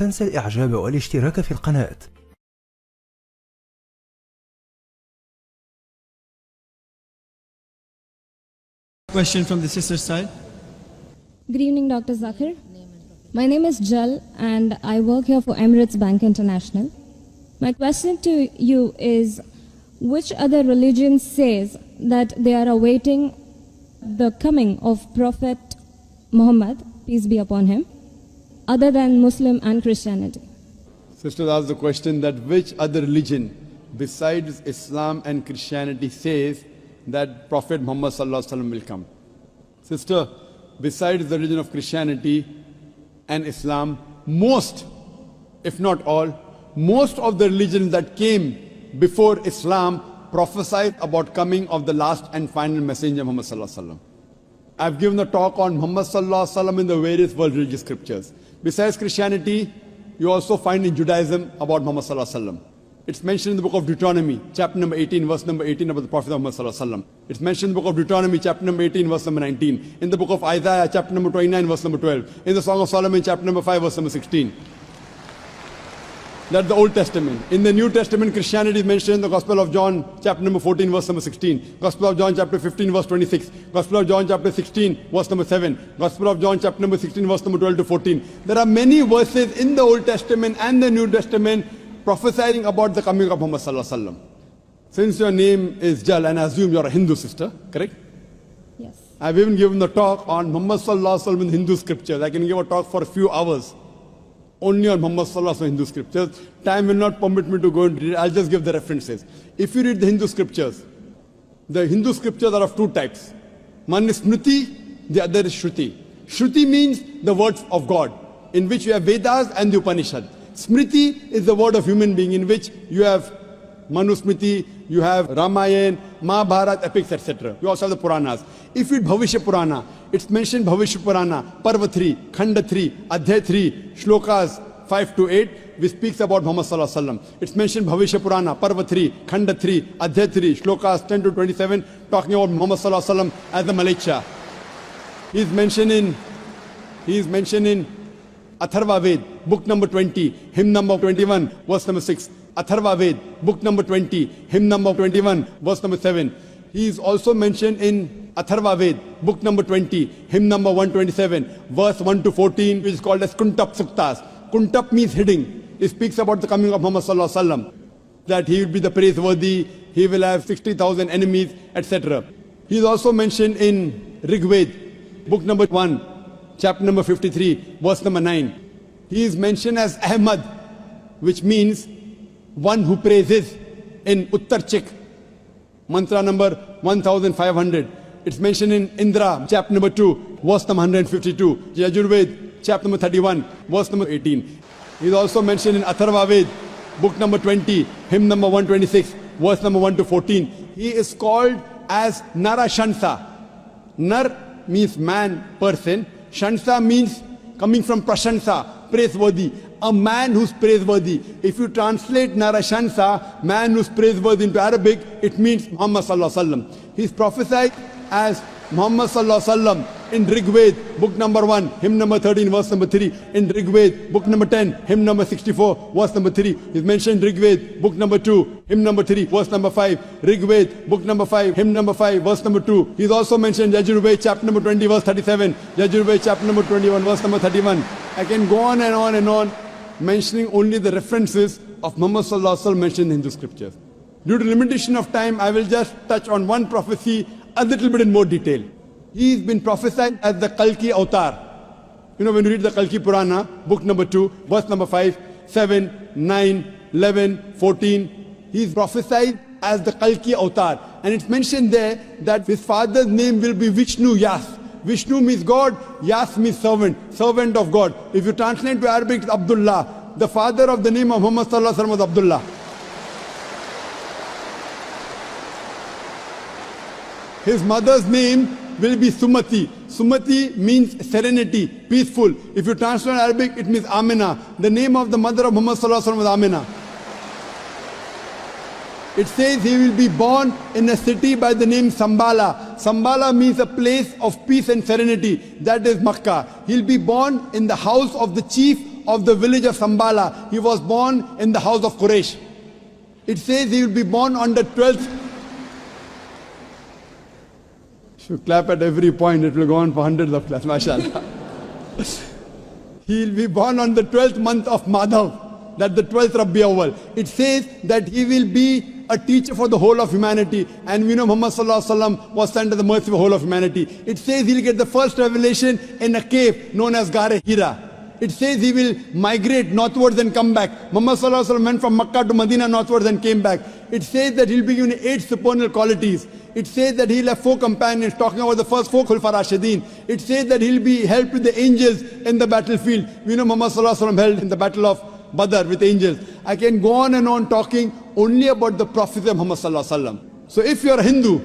تنسى الإعجاب والاشتراك في القناة. Question from the sister's side. Good evening, Dr. Zakir. My name is Jal and I work here for Emirates Bank International. My question to you is, which other religion says that they are awaiting the coming of Prophet Muhammad, peace be upon him, other than Muslim and Christianity? Sister asked the question that which other religion besides Islam and Christianity says that Prophet Muhammad sallallahu alaihi wasallam will come. Sister, besides the religion of Christianity and Islam, most, if not all, most of the religions that came before Islam prophesied about coming of the last and final messenger Muhammad sallallahu alaihi wasallam. I've given a talk on Muhammad sallallahu alaihi wasallam in the various world religious scriptures. Besides Christianity, you also find in Judaism about Muhammad sallallahu alaihi wasallam. It's mentioned in the book of Deuteronomy, chapter number 18, verse number 18 about the Prophet Muhammad sallallahu alaihi wasallam. It's mentioned in the book of Deuteronomy, chapter number 18, verse number 19. In the book of Isaiah, chapter number 29, verse number 12. In the Song of Solomon, chapter number 5, verse number 16. That's the Old Testament. In the New Testament, Christianity is mentioned in the Gospel of John, chapter number 14, verse number 16. Gospel of John, chapter 15, verse 26. Gospel of John, chapter 16, verse number 7. Gospel of John, chapter number 16, verse number 12 to 14. There are many verses in the Old Testament and the New Testament prophesying about the coming of Muhammad sallallahu alaihi wasallam. Since your name is Jal, and I assume you're a Hindu sister, correct? Yes. I've even given the talk on Muhammad sallallahu alaihi wasallam in Hindu scriptures. I can give a talk for a few hours only on Muhammad sallallahu alaihi wasallam Hindu scriptures. Time will not permit me to go into it. I'll just give the references. If you read the Hindu scriptures are of two types. One is Smriti, the other is Shruti. Shruti means the words of God, in which you have Vedas and the Upanishad. Smriti is the word of human being, in which you have Manusmriti, you have Ramayana, Mahabharata, epics, etc. You also have the Puranas. If you read Bhavishya Purana, it's mentioned Bhavishya Purana, Parva 3, Khanda 3, Adhyay 3, Shlokas 5 to 8, which speaks about Muhammad sallallahu alaihi wasallam. It's mentioned Bhavishya Purana, Parva 3, Khanda 3, Adhyay 3, Shlokas 10 to 27, talking about Muhammad sallallahu alaihi wasallam as the Malaika. He is mentioned in Atharva Ved, book number 20, hymn number 21, verse number 6. Atharva Ved, book number 20, hymn number 21, verse number 7. He is also mentioned in Atharva Ved, book number 20, hymn number 127, verse 1 to 14, which is called as Kuntap Suktas. Kuntap means hiding. It speaks about the coming of Muhammad sallallahu alaihi wasallam, that he will be the praiseworthy, he will have 60,000 enemies, etc. He is also mentioned in Rig Ved, book number 1, chapter number 53, verse number 9. He is mentioned as Ahmad, which means one who praises, in Uttar Chik, mantra number 1500. It's mentioned in Indra, chapter number 2, verse number 152. Yajurved, chapter number 31, verse number 18. He is also mentioned in Atharva Ved, book number 20, hymn number 126, verse number 1 to 14. He is called as Narashansa. Nar means man, person. Shansa means coming from Prashansa, praiseworthy. A man who's praiseworthy. If you translate Narashansa, man who's praiseworthy, into Arabic, it means Muhammad sallallahu alaihi wasallam. He's prophesied as Muhammad sallallahu alaihi wasallam in Rig Ved, book number 1, hymn number 13, verse number 3. In Rig Ved, book number 10, hymn number 64, verse number 3. He's mentioned Rig Ved, book number 2, hymn number 3, verse number 5. Rig Ved, book number 5, hymn number 5, verse number 2. He's also mentioned Yajurved, chapter number 20, verse 37. Yajurved, chapter number 21, verse number 31. I can go on and on and on, mentioning only the references of Muhammad sallallahu alaihi wasallam mentioned in Hindu scriptures. Due to limitation of time, I will just touch on one prophecy a little bit in more detail. He's been prophesied as the Kalki Avatar. You know, when you read the Kalki Purana, book number 2, verse number 5, 7, 9, 11, 14, he's prophesied as the Kalki Avatar. And it's mentioned there that his father's name will be Vishnu Yas. Vishnu means God, Yas means servant, servant of God. If you translate to Arabic, it's Abdullah. The father of the name of Muhammad sallallahu alaihi wasallam was Abdullah. His mother's name will be Sumati. Sumati means serenity, peaceful. If you translate Arabic, it means Amina. The name of the mother of Muhammad sallallahu alaihi wasallam was Amina. It says he will be born in a city by the name Sambala. Sambala means a place of peace and serenity. That is Makkah. He'll be born in the house of the chief of the village of Sambala. He was born in the house of Quraysh. It says he will be born on the 12th. If you clap at every point, it will go on for hundreds of claps, mashallah. He will be born on the 12th month of Madhav, that the 12th Rabi Awwal. It says that he will be a teacher for the whole of humanity. And we know Muhammad Sallallahu Alaihi Wasallam was sent as the mercy for the whole of humanity. It says he will get the first revelation in a cave known as Gare Hira. It says he will migrate northwards and come back. Muhammad Sallallahu Alaihi Wasallam went from Makkah to Medina northwards and came back. It says that he'll be given 8 supernal qualities. It says that he'll have 4 companions, talking about the first 4 Khulfa Rashidin. It says that he'll be helped with the angels in the battlefield. We know Muhammad Sallallahu Alaihi Wasallam held in the battle of Badr with angels. I can go on and on talking only about the prophecy of Muhammad Sallallahu Alaihi Wasallam. So if you're a Hindu,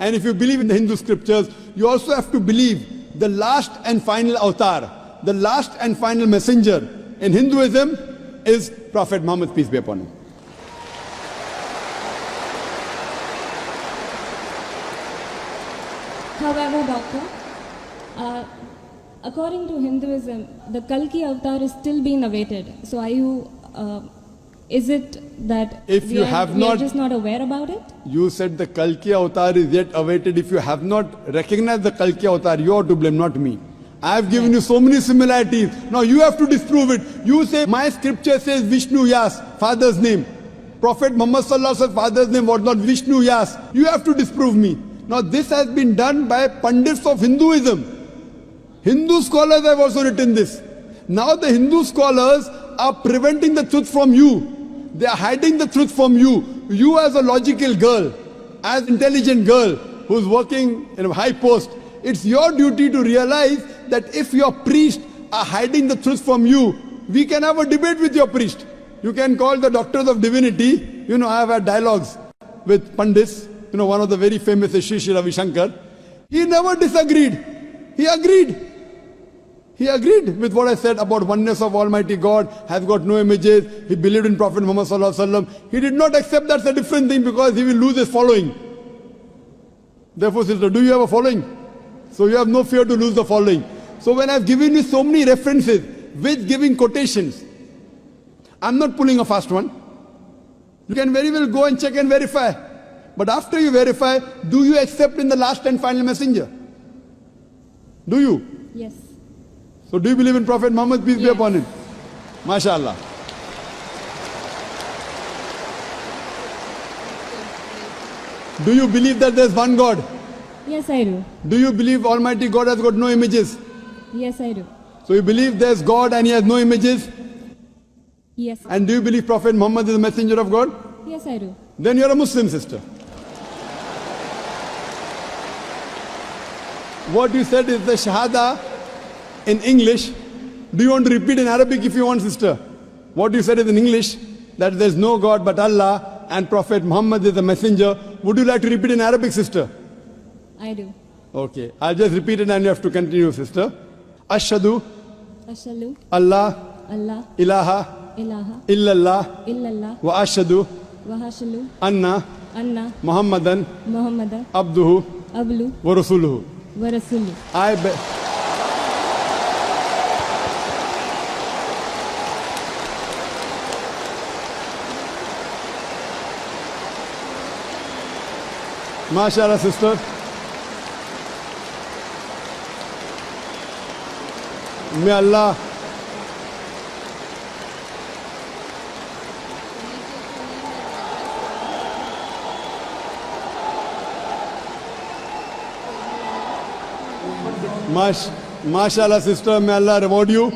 and if you believe in the Hindu scriptures, you also have to believe the last and final avatar, the last and final messenger in Hinduism is Prophet Muhammad, peace be upon him. However, Doctor, according to Hinduism, the Kalki avatar is still being awaited. So are you, is it that If we you are, have we are not- just not aware about it? You said the Kalki avatar is yet awaited. If you have not recognized the Kalki avatar, you are to blame, not me. I have given you so many similarities. Now you have to disprove it. You say, my scripture says Vishnu Yas, father's name. Prophet Muhammad Sallallahu Alaihi Wasallam's father's name was not Vishnu Yas. You have to disprove me. Now this has been done by Pandits of Hinduism. Hindu scholars have also written this. Now the Hindu scholars are preventing the truth from you. They are hiding the truth from you. You as a logical girl, as intelligent girl who's working in a high post, it's your duty to realize that if your priests are hiding the truth from you, we can have a debate with your priest. You can call the doctors of divinity. You know, I have had dialogues with Pandits. You know, one of the very famous is Sri Ravi Shankar. He never disagreed. He agreed. He agreed with what I said about oneness of Almighty God, has got no images. He believed in Prophet Muhammad Sallallahu Alaihi Wasallam. He did not accept that's a different thing because he will lose his following. Therefore, sister, do you have a following? So you have no fear to lose the following. So when I've given you so many references with giving quotations, I'm not pulling a fast one. You can very well go and check and verify. But after you verify, do you accept in the last and final messenger? Do you? Yes. So do you believe in Prophet Muhammad, peace be Yes. upon him? MashaAllah. Do you believe that there's one God? Yes, I do. Do you believe Almighty God has got no images? Yes, I do. So you believe there's God and he has no images? Yes. And do you believe Prophet Muhammad is the messenger of God? Yes, I do. Then you're a Muslim, sister. What you said is the Shahada in English. Do you want to repeat in Arabic if you want, sister? What you said is in English, that there's no God but Allah and Prophet Muhammad is the messenger. Would you like to repeat in Arabic, sister? I do. Okay, I'll just repeat it and you have to continue, sister. Ashhadu Ashalu, Allah Allah, ilaha ilaha, illallah illallah, wa ashhadu wahashalu, anna anna, Muhammadan Muhammada, abduhu ablu, wa rasuluhu. wa rasulu. MashaAllah, sister. May Allah MashaAllah, sister, may Allah reward you.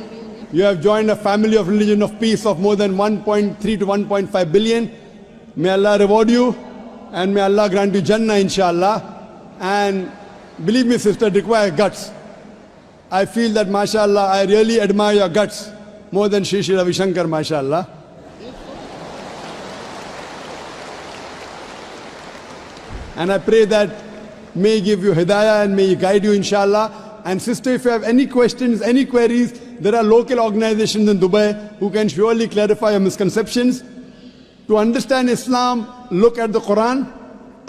You have joined a family of religion of peace of more than 1.3 to 1.5 billion. May Allah reward you and may Allah grant you Jannah, inshallah. And believe me, sister, it requires guts. I feel that, mashallah, I really admire your guts more than Shri Ravi Shankar, mashallah. And I pray that may He give you hidayah and may He guide you, inshallah. And sister, if you have any questions, any queries, there are local organizations in Dubai who can surely clarify your misconceptions. To understand Islam, look at the Quran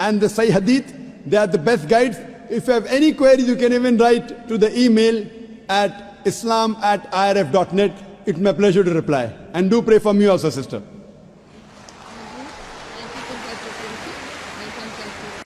and the Sahih Hadith. They are the best guides. If you have any queries, you can even write to the email at islam@irf.net. it's my pleasure to reply. And do pray for me also, sister. Welcome to